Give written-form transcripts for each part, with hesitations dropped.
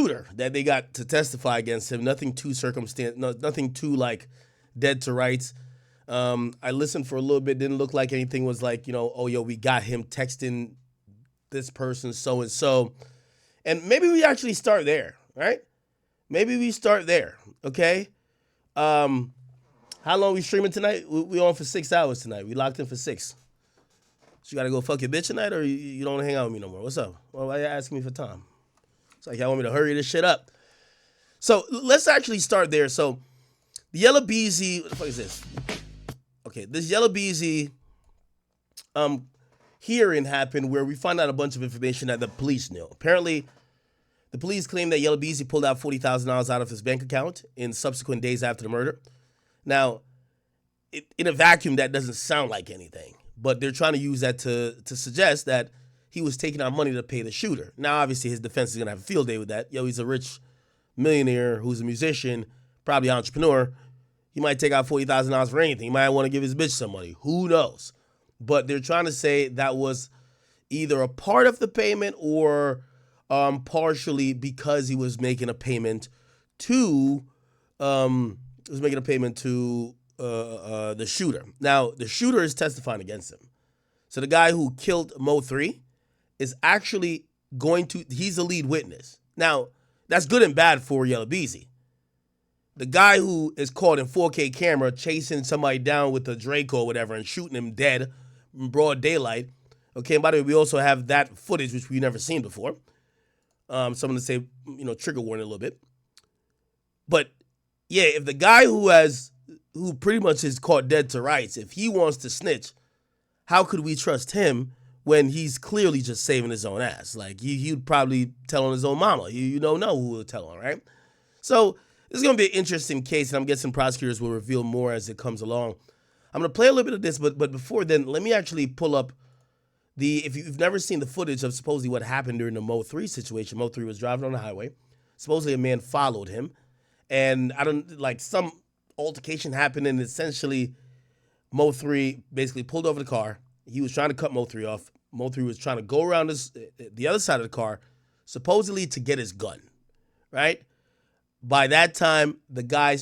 shooter that they got to testify against him. Nothing too nothing too like dead to rights. I listened for a little bit. Didn't look like anything was like, oh, yo, we got him texting this person so-and-so. And maybe we actually start there, right? Maybe we start there, okay? How long we streaming tonight? We on for 6 hours tonight. We locked in for 6. So you got to go fuck your bitch tonight, or you don't hang out with me no more? What's up? Well, why are you asking me for time? It's like y'all want me to hurry this shit up. So let's actually start there. So the Yella Beezy, what the fuck is this? Okay, this Yella Beezy hearing happened where we find out a bunch of information that the police knew. Apparently, the police claim that Yella Beezy pulled out $40,000 out of his bank account in subsequent days after the murder. Now, in a vacuum, that doesn't sound like anything, but they're trying to use that to suggest that he was taking out money to pay the shooter. Now, obviously, his defense is going to have a field day with that. Yo, he's a rich millionaire who's a musician, probably an entrepreneur. He might take out $40,000 for anything. He might want to give his bitch some money. Who knows? But they're trying to say that was either a part of the payment or partially because he was making a payment to the shooter. Now, the shooter is testifying against him. So the guy who killed MO3 is actually he's the lead witness. Now, that's good and bad for Yella Beezy. The guy who is caught in 4K camera chasing somebody down with a Draco or whatever and shooting him dead in broad daylight. Okay, and by the way, we also have that footage, which we've never seen before. Someone to say, trigger warning a little bit. But yeah, if the guy who pretty much is caught dead to rights, if he wants to snitch, how could we trust him when he's clearly just saving his own ass? Like, he'd probably tell on his own mama. You don't know who will tell on, right? So this is going to be an interesting case, and I'm guessing prosecutors will reveal more as it comes along. I'm going to play a little bit of this, but before then, let me actually pull up if you've never seen the footage of supposedly what happened during the MO3 situation. MO3 was driving on the highway. Supposedly a man followed him, and some altercation happened, and essentially MO3 basically pulled over the car. He was trying to cut MO3 off. MO3 was trying to go around the other side of the car, supposedly to get his gun, right? By that time, the guy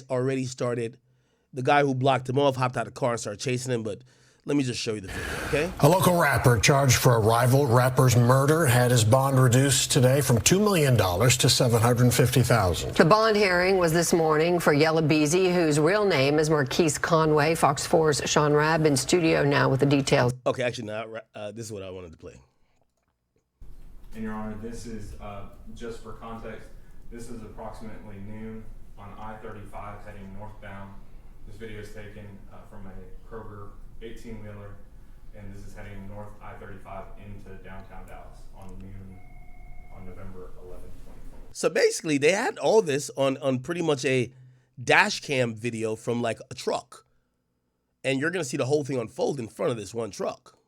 who blocked him off hopped out of the car and started chasing him, but let me just show you the video, okay? A local rapper charged for a rival rapper's murder had his bond reduced today from $2 million to $750,000. The bond hearing was this morning for Yella Beezy, whose real name is Marquise Conway. Fox 4's Sean Rabb in studio now with the details. Okay, actually, now this is what I wanted to play. And Your Honor, this is, just for context, this is approximately noon on I-35 heading northbound. This video is taken from a Kroger 18-wheeler, and this is heading north I-35 into downtown Dallas on November 11, 2020. So basically, they had all this on pretty much a dash cam video from like a truck. And you're going to see the whole thing unfold in front of this one truck.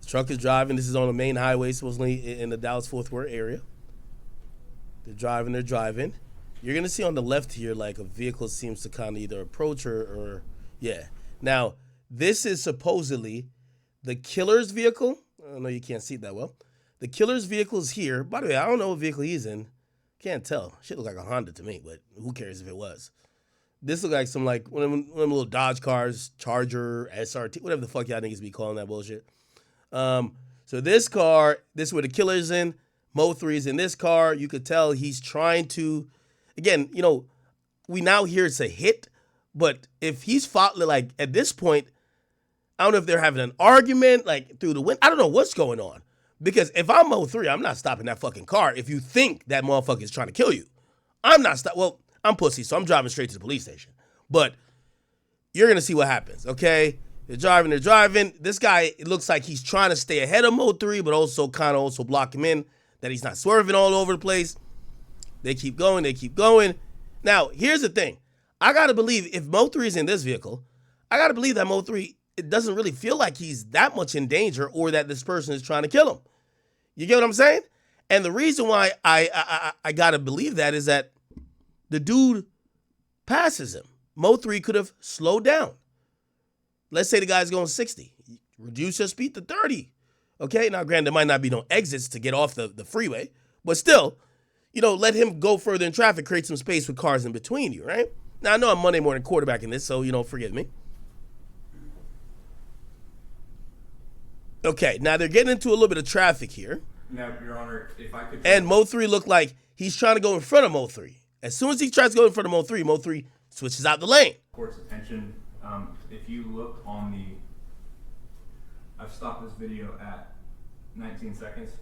The truck is driving. This is on the main highway, supposedly in the Dallas-Fort Worth area. They're driving. You're going to see on the left here, like a vehicle seems to kind of either approach or yeah. Now, this is supposedly the killer's vehicle. I know you can't see it that well. The killer's vehicle is here. By the way, I don't know what vehicle he's in. Can't tell. Shit look like a Honda to me, but who cares if it was. This look like some one of them little Dodge cars, Charger, SRT, whatever the fuck y'all niggas be calling that bullshit. So this car, this is where the killer's in. MO3 is in this car. You could tell he's trying to, again, we now hear it's a hit, but if he's like at this point, I don't know if they're having an argument like through the wind. I don't know what's going on. Because if I'm MO3, I'm not stopping that fucking car if you think that motherfucker is trying to kill you. I'm not well, I'm pussy, so I'm driving straight to the police station. But you're going to see what happens, okay? They're driving. This guy, it looks like he's trying to stay ahead of MO3, but also kind of also block him in, that he's not swerving all over the place. They keep going. Now, here's the thing. I got to believe if MO3 is in this vehicle, I got to believe that MO3, it doesn't really feel like he's that much in danger or that this person is trying to kill him. You get what I'm saying? And the reason why I got to believe that is that the dude passes him. MO3 could have slowed down. Let's say the guy's going 60. Reduce your speed to 30. Okay, now granted, there might not be no exits to get off the freeway, but still, let him go further in traffic, create some space with cars in between you, right? Now, I know I'm Monday morning quarterbacking this, so, forgive me. Okay, now they're getting into a little bit of traffic here. Now, Your Honor, if I could... And MO3 looked like he's trying to go in front of MO3. As soon as he tries to go in front of MO3, MO3 switches out the lane. Court's attention, if you look on the... I've stopped this video at 19 seconds.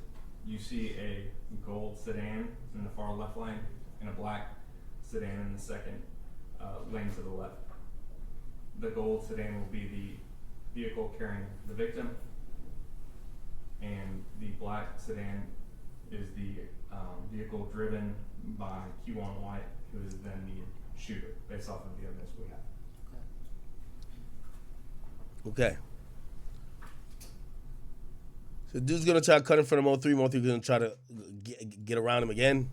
You see a gold sedan in the far left lane and a black sedan in the second lane to the left. The gold sedan will be the vehicle carrying the victim, and the black sedan is the vehicle driven by Q1 White, who is then the shooter, based off of the evidence we have. Okay. So dude's gonna try to cut in front of MO3. MO3 gonna try to get around him again.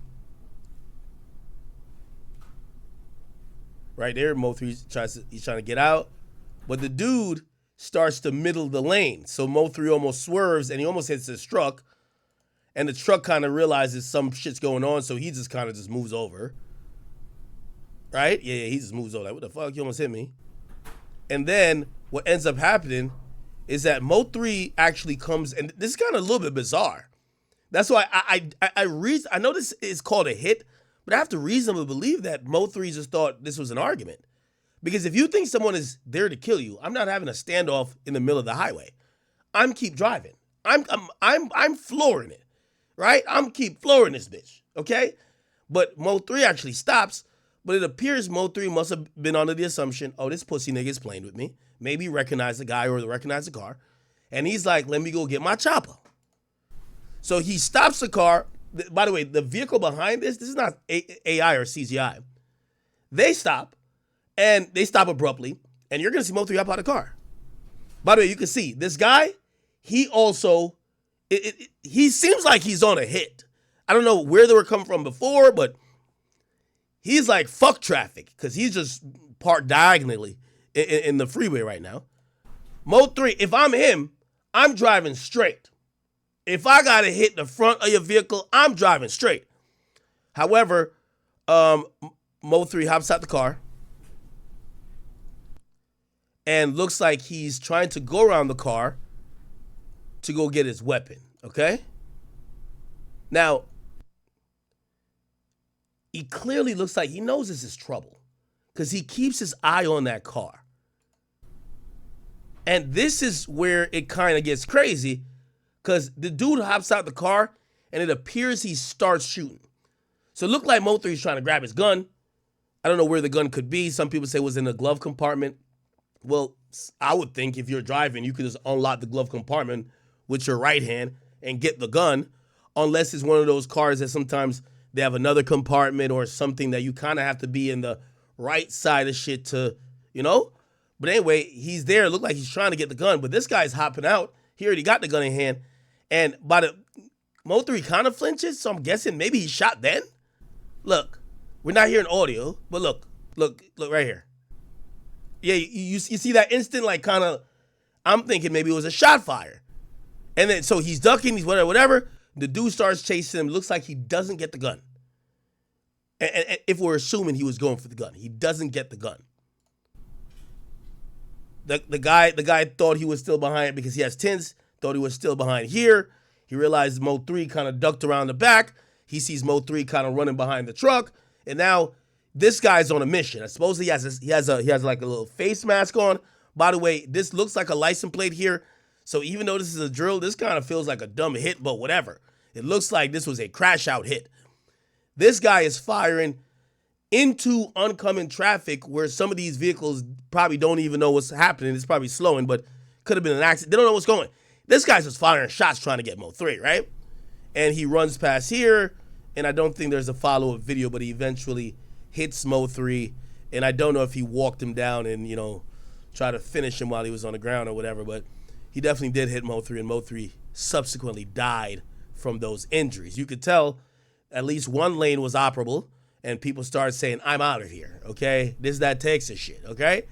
Right there, MO3 he's trying to get out, but the dude starts to middle the lane. So MO3 almost swerves and he almost hits his truck, and the truck kind of realizes some shit's going on, so he just kind of just moves over. Right? Yeah, he just moves over. Like, what the fuck? You almost hit me. And then what ends up happening is that MO3 actually comes, and this is kind of a little bit bizarre. That's why I know this is called a hit, but I have to reasonably believe that MO3 just thought this was an argument. Because if you think someone is there to kill you, I'm not having a standoff in the middle of the highway. I'm keep driving. I'm flooring it, right? I'm keep flooring this bitch, okay? But MO3 actually stops, but it appears MO3 must have been under the assumption, oh, this pussy nigga is playing with me. Maybe recognize the guy or recognize the car. And he's like, let me go get my chopper. So he stops the car. By the way, the vehicle behind this is not AI or CGI. They stop, and they stop abruptly, and you're going to see MO3 hop out of the car. By the way, you can see this guy, he also, he seems like he's on a hit. I don't know where they were coming from before, but he's like, fuck traffic, because he's just parked diagonally in the freeway right now. MO3, if I'm him, I'm driving straight. If I got to hit the front of your vehicle, I'm driving straight. However, MO3 hops out the car and looks like he's trying to go around the car to go get his weapon, okay? Now, he clearly looks like he knows this is trouble because he keeps his eye on that car. And this is where it kind of gets crazy because the dude hops out the car and it appears he starts shooting. So it looked like MO3 is trying to grab his gun. I don't know where the gun could be. Some people say it was in the glove compartment. Well, I would think if you're driving, you could just unlock the glove compartment with your right hand and get the gun, unless it's one of those cars that sometimes they have another compartment or something that you kind of have to be in the right side of shit to, But anyway, he's there. It looked like he's trying to get the gun, but this guy's hopping out. He already got the gun in hand. And by the MO3 kind of flinches, so I'm guessing maybe he shot then. Look, we're not hearing audio, but look right here. Yeah, you see that instant, like kind of, I'm thinking maybe it was a shot fire. And then, so he's ducking, he's whatever. The dude starts chasing him. Looks like he doesn't get the gun. And if we're assuming he was going for the gun, he doesn't get the gun. The guy thought he was still behind because he has tints, thought he was still behind here. He realized MO3 kind of ducked around the back. He sees MO3 kind of running behind the truck. And now this guy's on a mission. I suppose he has like a little face mask on. By the way, this looks like a license plate here. So even though this is a drill, this kind of feels like a dumb hit, but whatever. It looks like this was a crash out hit. This guy is firing into oncoming traffic where some of these vehicles probably don't even know what's happening. It's probably slowing, but could have been an accident. They don't know what's going. This guy's just firing shots trying to get MO3, right? And he runs past here, and I don't think there's a follow-up video, but he eventually hits MO3, and I don't know if he walked him down and, try to finish him while he was on the ground or whatever, but he definitely did hit MO3, and MO3 subsequently died from those injuries. You could tell at least one lane was operable, and people started saying, I'm out of here, okay? This is that Texas shit, okay?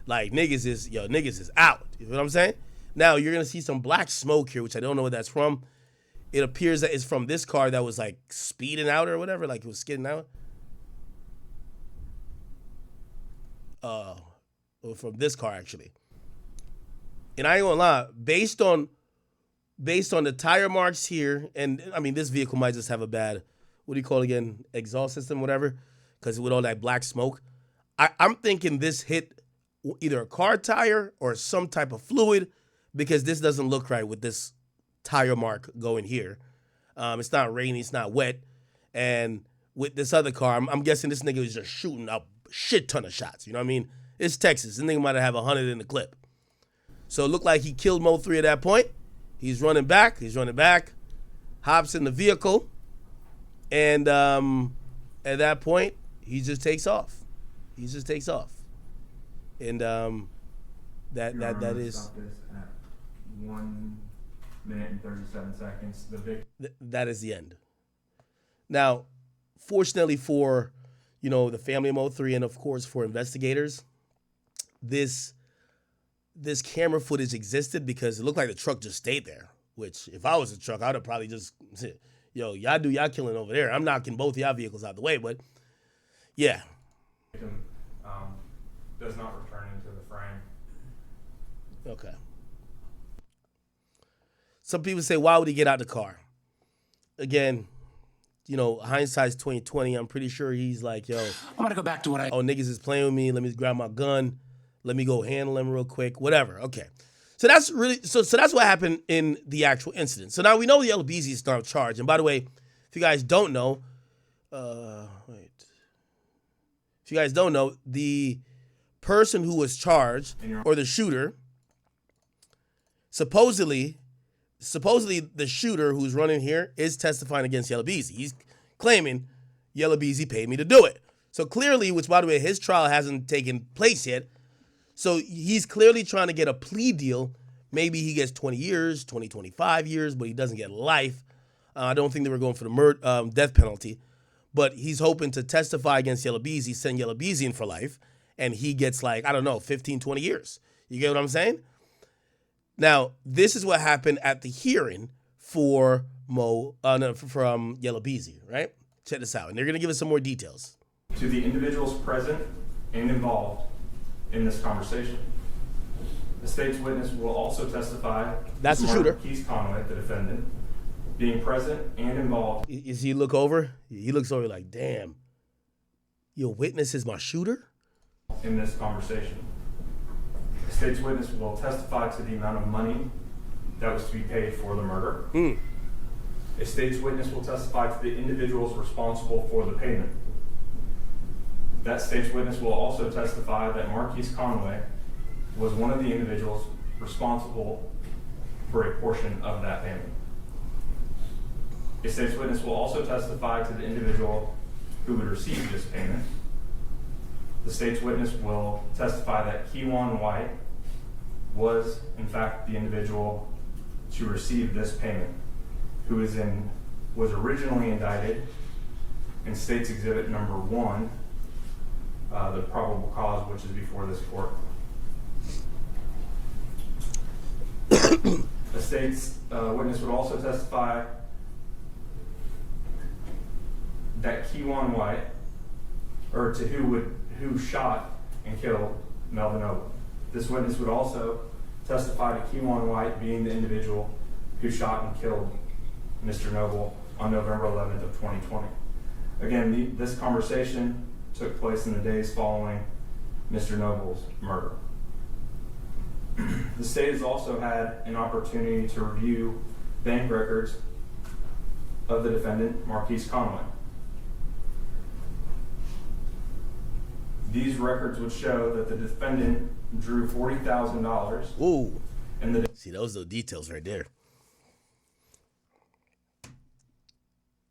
Like, niggas is out. You know what I'm saying? Now you're gonna see some black smoke here, which I don't know what that's from. It appears that it's from this car that was like speeding out or whatever, like it was skidding out. From this car actually. And I ain't gonna lie, based on the tire marks here, and I mean this vehicle might just have a bad, what do you call it again, exhaust system, whatever, because with all that black smoke, I'm thinking this hit either a car tire or some type of fluid, because this doesn't look right with this tire mark going here. It's not rainy, it's not wet, and with this other car, I'm guessing this nigga was just shooting a shit ton of shots. You know what I mean? It's Texas. This nigga might have 100 in the clip. So it looked like he killed MO3 at that point. He's running back, hops in the vehicle, and at that point, he just takes off. And that is. Stop this at 1 minute and 37 seconds. That is the end. Now, fortunately for, the family of MO3 and of course for investigators, this camera footage existed because it looked like the truck just stayed there. Which, if I was a truck, I'd have probably just, y'all do y'all killing over there. I'm knocking both of y'all vehicles out the way, but yeah. Does not return into the frame. Okay. Some people say, why would he get out the car? Again, hindsight's 2020. I'm pretty sure he's like, yo, I'm gonna go back to what oh, niggas is playing with me. Let me grab my gun. Let me go handle him real quick. Whatever. Okay. So that's really so that's what happened in the actual incident. So now we know the Yella Beezy is now charged. And by the way, if you guys don't know, the person who was charged, or the shooter, supposedly the shooter who's running here is testifying against Yella Beezy. He's claiming Yella Beezy paid me to do it. So clearly, which by the way, his trial hasn't taken place yet. So he's clearly trying to get a plea deal. Maybe he gets 20 years, 25 years, but he doesn't get life. I don't think they were going for the death penalty. But he's hoping to testify against Yella Beezy, send Yella Beezy in for life, and he gets 15, 20 years. You get what I'm saying? Now, this is what happened at the hearing for from Yella Beezy, right? Check this out. And they're going to give us some more details. To the individuals present and involved in this conversation, the state's witness will also testify. That's the shooter. Keith Conway, the defendant, being present and involved. Is he look over? He looks over like, damn, your witness is my shooter? In this conversation, the state's witness will testify to the amount of money that was to be paid for the murder. A state's witness will testify to the individuals responsible for the payment. That state's witness will also testify that Marquise Conway was one of the individuals responsible for a portion of that payment. A state's witness will also testify to the individual who would receive this payment. The state's witness will testify that Kewan White was, in fact, the individual to receive this payment, who was originally indicted in State's Exhibit number 1, the probable cause, which is before this court. The state's witness would also testify that Kewan White, or to who shot and killed Melvin Noble. This witness would also testify to Kewan White being the individual who shot and killed Mr. Noble on November 11th of 2020. Again, this conversation took place in the days following Mr. Noble's murder. The state has also had an opportunity to review bank records of the defendant, Marquise Conway. These records would show that the defendant drew $40,000. Ooh. And see, those are the details right there.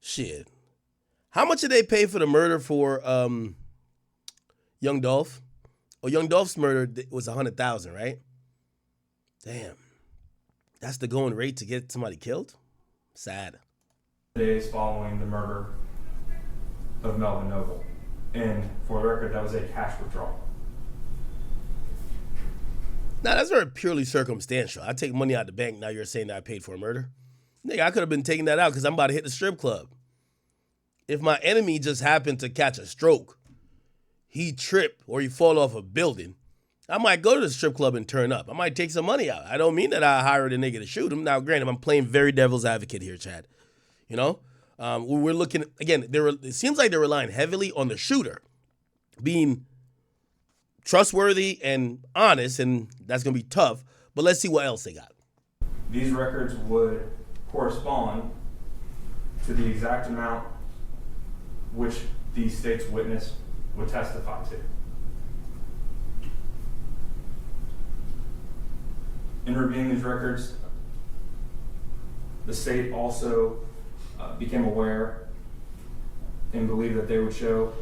Shit. How much did they pay for the murder for Young Dolph? Oh, Young Dolph's murder was $100,000, right? Damn. That's the going rate to get somebody killed? Sad. Days following the murder of Melvin Noble. And for the record, that was a cash withdrawal. Now, that's very purely circumstantial. I take money out the bank, now you're saying that I paid for a murder? Nigga, I could have been taking that out because I'm about to hit the strip club. If my enemy just happened to catch a stroke, he trip or he fall off a building, I might go to the strip club and turn up. I might take some money out. I don't mean that I hired a nigga to shoot him. Now, granted, I'm playing very devil's advocate here, Chad. You know? We're looking, again, it seems like they're relying heavily on the shooter being trustworthy and honest, and that's going to be tough. But let's see what else they got. These records would correspond to the exact amount which the state's witness would testify to. In reviewing these records, the state also became aware and believed that they would show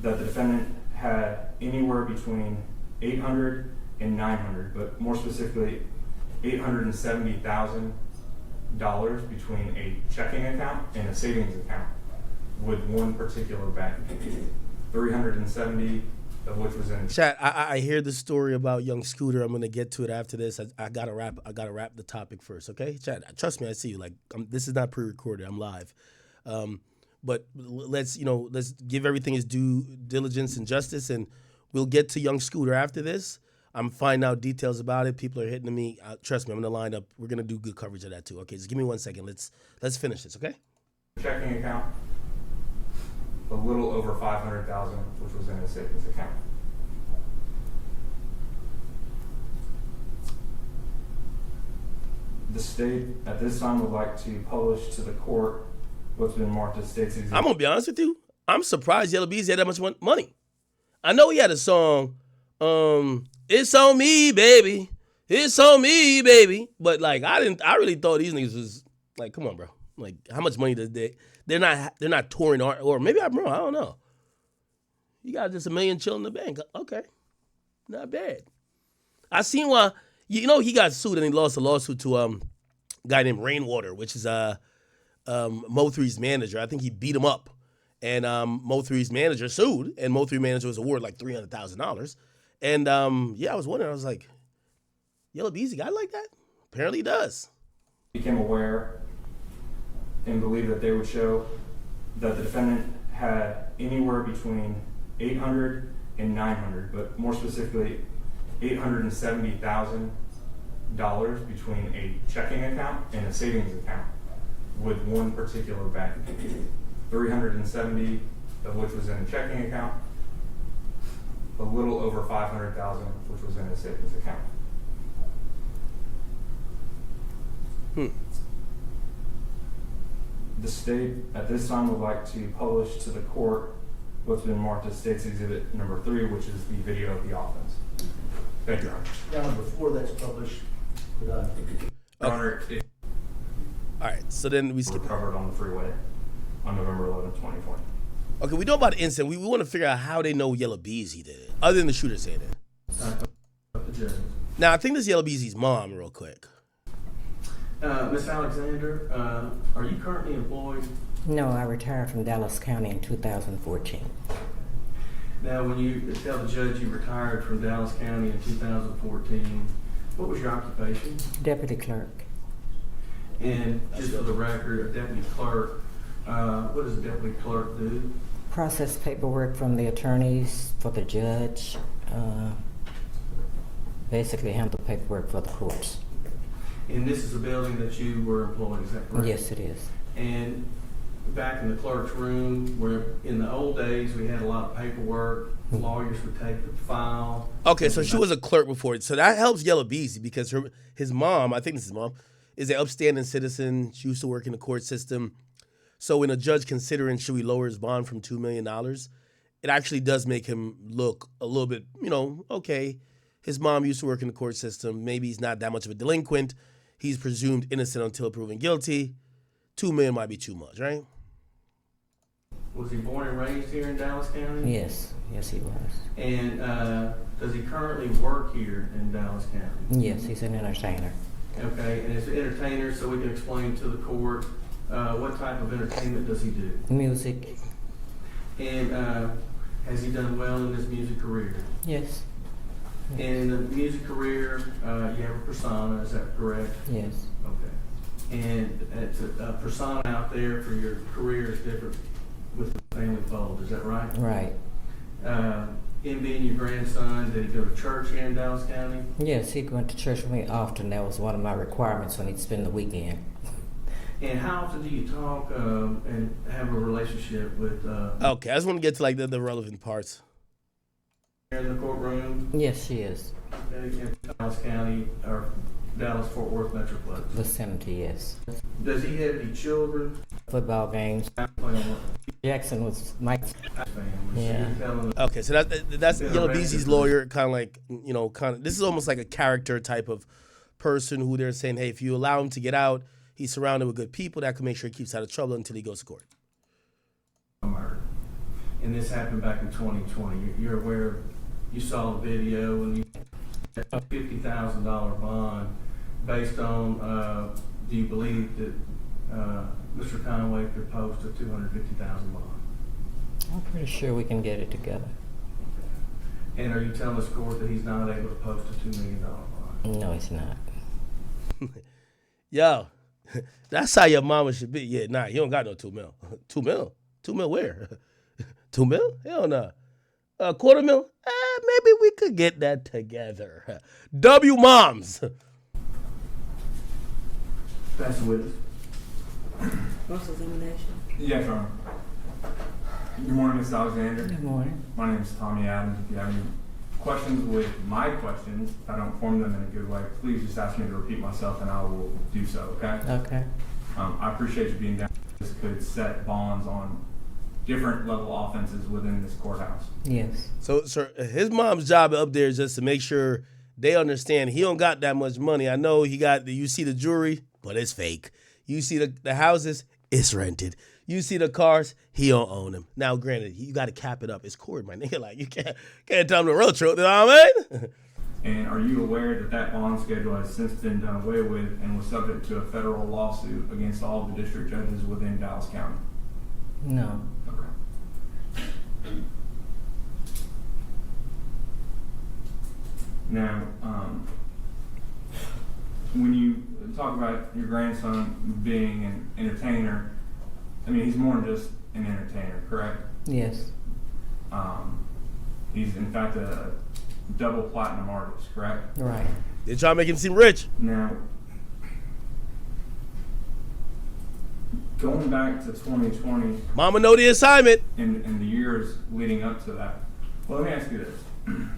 that the defendant had anywhere between $800 and $900, but more specifically, $870,000 between a checking account and a savings account with one particular bank. 370 of which was in. Chat, I hear the story about young Scooter. I'm gonna get to it after this. I gotta wrap the topic first, okay? Chat, trust me, I see you. Like, this is not pre-recorded. I'm live. But let's give everything its due diligence and justice, and we'll get to young Scooter after this. I'm finding out details about it. People are hitting me. Trust me, I'm gonna line up. We're gonna do good coverage of that too. Okay, just give me 1 second. Let's finish this, okay? Checking account, a little over $500,000, which was in a savings account. The state at this time would like to publish to the court what's been marked as state's exhibit. I'm gonna be honest with you. I'm surprised Yella Beezy had that much money. I know he had a song, "It's on me, baby. It's on me, baby." But like, I really thought these niggas was like, come on, bro. Like, how much money does they're not touring, or maybe I'm wrong. I don't know. You got just $1 million chill in the bank. Okay, not bad. I seen why. He got sued and he lost a lawsuit to a guy named Rainwater, which is MO3's manager. I think he beat him up, and MO3's manager sued, and MO3 manager was awarded like $300,000. And I was wondering. I was like, Yella Beezy got like that? Apparently he does. Became aware and believed that they would show that the defendant had anywhere between $800 and $900, but more specifically, $870,000 between a checking account and a savings account with one particular bank. 370 of which was in a checking account, a little over $500,000 which was in a savings account. The state at this time would like to publish to the court what's been marked as state's exhibit number 3, which is the video of the offense. Thank you, Your Honor. Your Honor, before that's published, could I? Your Honor, it All right, so then we skip. recovered on the freeway on November 11, 2020. Okay, we know about the incident. We want to figure out how they know Yella Beezy did it, other than the shooter saying it. Now, I think this is Yella Beezy's mom, real quick. Ms. Alexander, are you currently employed? No, I retired from Dallas County in 2014. Now, when you tell the judge you retired from Dallas County in 2014, what was your occupation? Deputy clerk. And just for the record, a deputy clerk, what does a deputy clerk do? Process paperwork from the attorneys for the judge. Basically handle paperwork for the courts. And this is a building that you were employed, is that correct? Yes, it is. And back in the clerk's room, where in the old days we had a lot of paperwork, lawyers would take the file. Okay, so she was a clerk before. So that helps Yella Beezy because his mom, I think this is his mom, is an upstanding citizen. She used to work in the court system. So when a judge considering should we lower his bond from $2 million, it actually does make him look a little bit, okay, his mom used to work in the court system. Maybe he's not that much of a delinquent. He's presumed innocent until proven guilty. $2 million might be too much, right? Was he born and raised here in Dallas County? Yes, he was. And does he currently work here in Dallas County? Yes, he's an entertainer. Okay, and as an entertainer, so we can explain to the court what type of entertainment does he do? Music. And has he done well in his music career? Yes. In the music career, you have a persona, is that correct? Yes. Okay. And it's a persona out there for your career is different with the family fold, is that right? Right. Him being your grandson, did he go to church here in Dallas County? Yes, he went to church with me often. That was one of my requirements when he'd spend the weekend. And how often do you talk and have a relationship with Okay, I just want to get to like the relevant parts. here in the courtroom? Yes, she is. Okay, in Dallas County or Dallas-Fort Worth Metroplex. Vicinity, yes. Does he have any children? Football games. Jackson was my Yeah. Okay, so that's Yeah, Yella right. Beezy's lawyer, kind of like, you know, this is almost like a character type of person who they're saying, hey, if you allow him to get out, he's surrounded with good people that can make sure he keeps out of trouble until he goes to court. Murder. And this happened back in 2020. You're aware, you saw the video and you had a $50,000 bond based on, do you believe that Mr. Conway could post a $250,000 bond? I'm pretty sure we can get it together. And are you telling this court that he's not able to post a $2 million bond? No, he's not. Yo, that's how your mama should be. Yeah, nah, he don't got no 2 mil. 2 mil? 2 mil where? 2 mil? Hell no. A quarter mil? Maybe we could get that together. W moms. That's the witness. Cross-examination. Yes, Your Honor. Good morning, Ms. Alexander. Good morning. My name is Tommy Adams. If you have any questions with my questions, if I don't form them in a good way, please just ask me to repeat myself and I will do so, okay? Okay. I appreciate you being down. This could set bonds on different level offenses within this courthouse. Yes. So, sir, his mom's job up there is just to make sure they understand he don't got that much money. I know you see the jewelry, but it's fake. You see the houses, it's rented. You see the cars, he don't own them. Now, granted, you got to cap it up. It's court, my nigga. Like, you can't tell him the real truth, you know what I mean? And are you aware that that bond schedule has since been done away with and was subject to a federal lawsuit against all of the district judges within Dallas County? No. Okay. Now, when you talk about your grandson being an entertainer, I mean, he's more than just an entertainer, correct? Yes. He's in fact a double platinum artist, correct? Right. They try to make him seem rich. Now, going back to 2020 Mama know the assignment. and the years leading up to that, well, let me ask you this.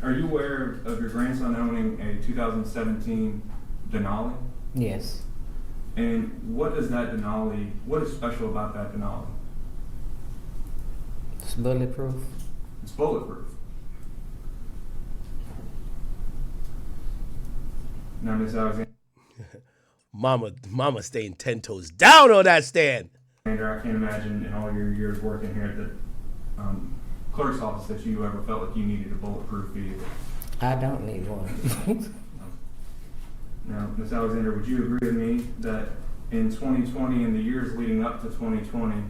Are you aware of your grandson owning a 2017 Denali? Yes. And what is special about that Denali? It's bulletproof. It's bulletproof. Now, Ms. Alexander, Mama staying 10 toes down on that stand. I can't imagine in all your years working here at the clerk's office that you ever felt like you needed a bulletproof vehicle. I don't need one. Now, Ms. Alexander, would you agree with me that in 2020 and the years leading up to 2020,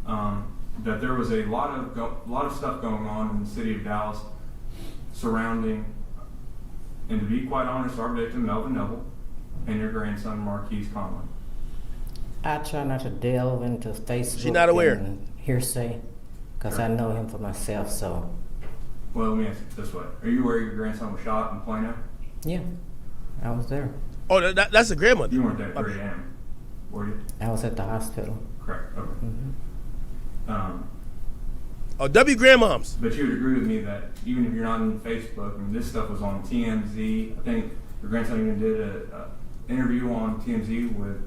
that there was a lot of stuff going on in the city of Dallas surrounding, and to be quite honest, our victim Melvin Noble and your grandson Marquise Conway? I try not to delve into Facebook She not aware. and hearsay because I know him for myself, so. Well, let me ask you this way: are you aware your grandson was shot in Plano? Yeah, I was there. Oh, that's the grandmother. You weren't there at 3 a.m., were you? I was at the hospital. Correct. Okay. Oh, W grandmoms. But you would agree with me that even if you're not on Facebook, I mean, this stuff was on TMZ. I think your grandson even did an interview on TMZ with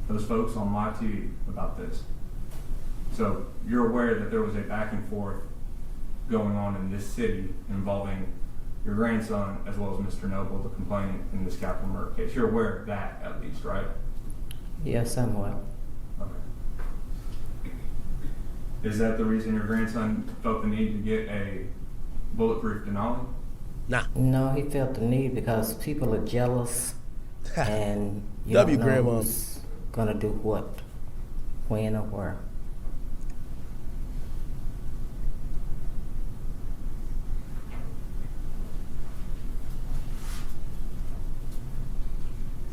those folks on live TV about this. So you're aware that there was a back and forth going on in this city involving your grandson as well as Mr. Noble, the complainant in this capital murder case. You're aware of that at least, right? Yes, somewhat. Okay. Is that the reason your grandson felt the need to get a bulletproof Denali? Nah. No, he felt the need because people are jealous and you W don't know grandma. who's gonna do what, when, or where.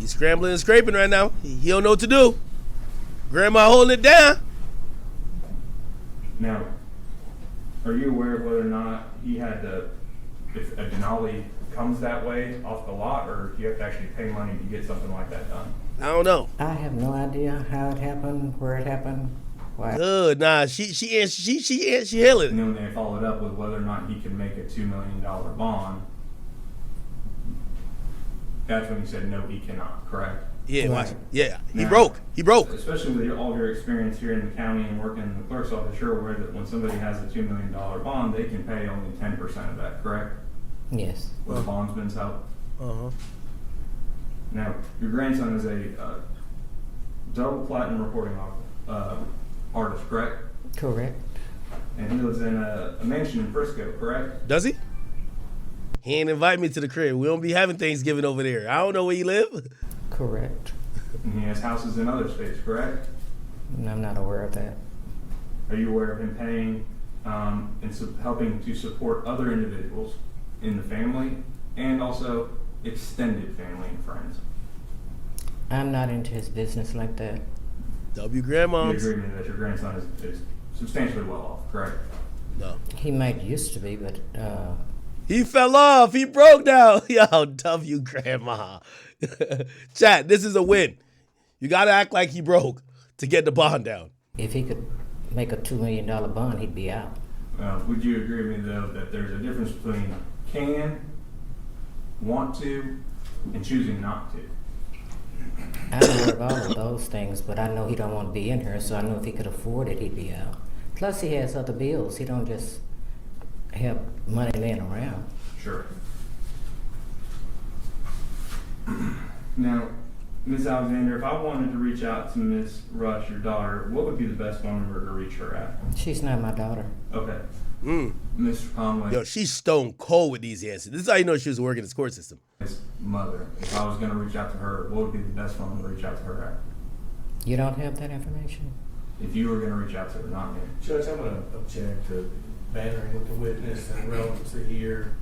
He's scrambling and scraping right now. He don't know what to do. Grandma holding it down. Now, are you aware of whether or not he had to, if a Denali comes that way off the lot, or do you have to actually pay money to get something like that done? I don't know. I have no idea how it happened, where it happened, why. Good, nah. She held it. And then when they followed up with whether or not he could make a $2 million bond, that's when he said no, he cannot. Correct? Yeah, Right. watch. Yeah, he Now, broke. He broke. Especially with all of your experience here in the county and working in the clerk's office, you're aware that when somebody has a $2 million bond, they can pay only 10% of that. Correct? Yes, With a bondsman's help. Uh-huh. Now, your grandson is a double platinum recording artist, correct? correct. And he lives in a mansion in Frisco, correct? Does he? He ain't invite me to the crib. We don't be having Thanksgiving over there. I don't know where you live. Correct. And he has houses in other states, correct? And I'm not aware of that. Are you aware of him paying and helping to support other individuals in the family and also extended family and friends? I'm not into his business like that. W You grandmoms. agree with me that your grandson is substantially well off, correct? No. He might used to be, but He fell off. He broke now. Yo, W grandma. Chat, this is a win. You gotta act like he broke to get the bond down. if he could make a $2 million bond, he'd be out. Would you agree with me, though, that there's a difference between can, want to, and choosing not to? I'm aware of all of those things, but I know he don't want to be in here, so I know if he could afford it, he'd be out. Plus, he has other bills. He don't just have money laying around. Sure. Now, Ms. Alexander, if I wanted to reach out to Ms. Rush, your daughter, what would be the best phone number to reach her at? She's not my daughter. Okay. Mm. Mr. Conway, Yo, she's stone cold with these answers. This is how you know she was working this court system. his mother, if I was going to reach out to her, what would be the best phone to reach out to her at? You don't have that information? If you were going to reach out to her, not me. Judge, I'm going to object to bantering with the witness and relevancy here.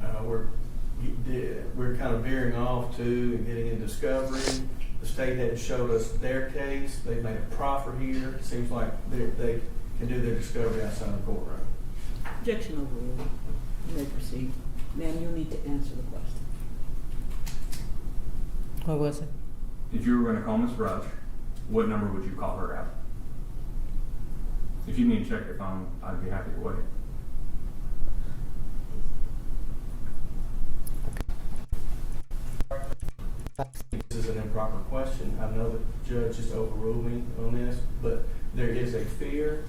We're kind of veering off to and getting in discovery. The state hadn't showed us their case. They made a proffer here. It seems like they can do their discovery outside the courtroom. Objection overruled. You may proceed. Ma'am, you'll need to answer the question. What was it? If you were going to call Ms. Rush, what number would you call her at? If you need to check your phone, I'd be happy to wait. This is an improper question. I know the judge just overruled me on this, but there is a fear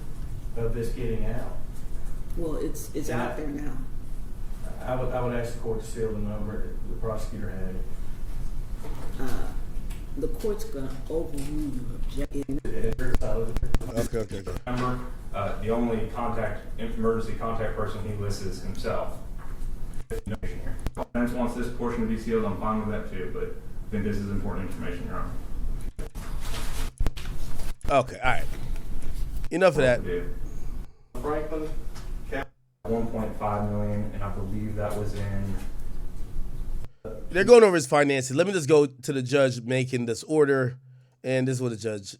of this getting out. Well, it's out there now. I would ask the court to seal the number. The prosecutor had it. The court's gonna overrule your objection. Okay. Remember, the only emergency contact person he lists is himself. Defense wants this portion to be sealed. I'm fine with that too, but I think this is important information, Your Honor. Okay, all right. Enough of that. Franklin, 1.5 million, and I believe that was in. They're going over his finances. Let me just go to the judge making this order, and this is what the judge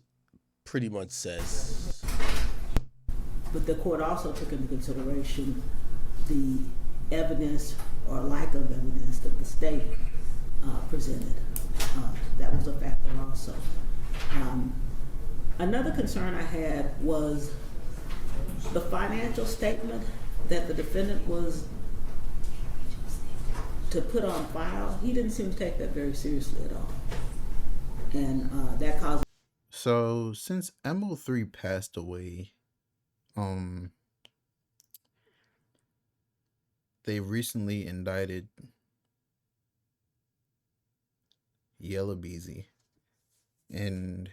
pretty much says. But the court also took into consideration the evidence or lack of evidence that the state presented. That was a factor also. Another concern I had was the financial statement that the defendant was to put on file. He didn't seem to take that very seriously at all. And that caused. So since MO3 passed away, they recently indicted Yella Beezy, and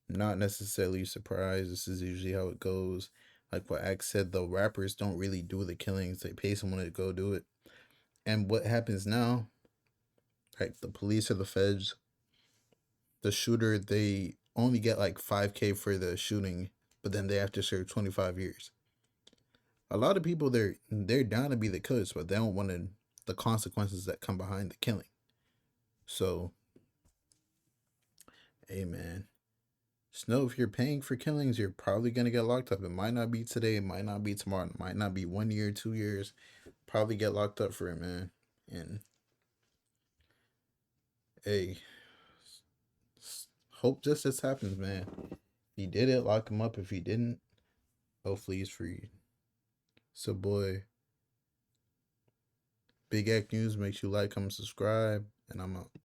I'm not necessarily surprised. This is usually how it goes. Like what Axe said, the rappers don't really do the killings. They pay someone to go do it. And what happens now, like the police or the feds, the shooter, they only get like $5,000 for the shooting, but then they have to serve 25 years. A lot of people, they're down to be the killers, but they don't want the consequences that come behind the killing. So hey man, just know if you're paying for killings, you're probably gonna get locked up. It might not be today, it might not be tomorrow, it might not be 1 year, 2 years. Probably get locked up for it, man. And hey, hope justice happens, man. If he did it, lock him up. If he didn't, hopefully he's free. So boy, Big Act News, make sure you like, comment, subscribe, and I'm out.